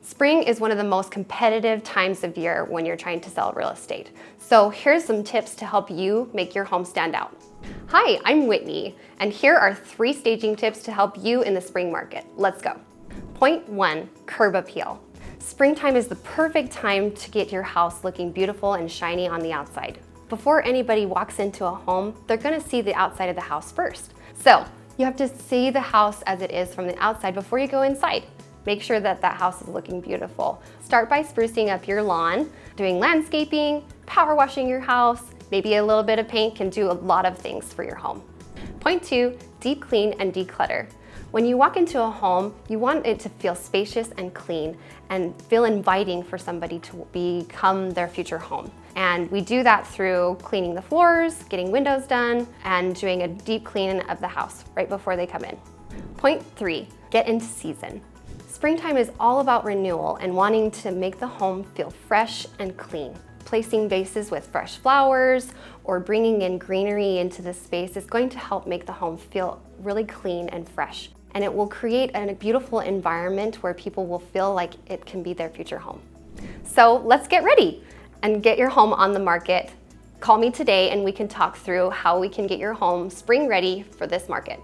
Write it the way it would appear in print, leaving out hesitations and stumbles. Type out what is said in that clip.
Spring is one of the most competitive times of year when you're trying to sell real estate. So here's some tips to help you make your home stand out. Hi, I'm Whitney, and here are 3 staging tips to help you in the spring market. Let's go. Point 1, curb appeal. Springtime is the perfect time to get your house looking beautiful and shiny on the outside. Before anybody walks into a home, they're gonna see the outside of the house first. So you have to see the house as it is from the outside before you go inside. Make sure that that house is looking beautiful. Start by sprucing up your lawn, doing landscaping, power washing your house, maybe a little bit of paint can do a lot of things for your home. Point 2, deep clean and declutter. When you walk into a home, you want it to feel spacious and clean and feel inviting for somebody to become their future home. And we do that through cleaning the floors, getting windows done, and doing a deep clean of the house right before they come in. Point 3, get into season. Springtime is all about renewal and wanting to make the home feel fresh and clean. Placing vases with fresh flowers or bringing in greenery into the space is going to help make the home feel really clean and fresh. And it will create a beautiful environment where people will feel like it can be their future home. So let's get ready and get your home on the market. Call me today and we can talk through how we can get your home spring ready for this market.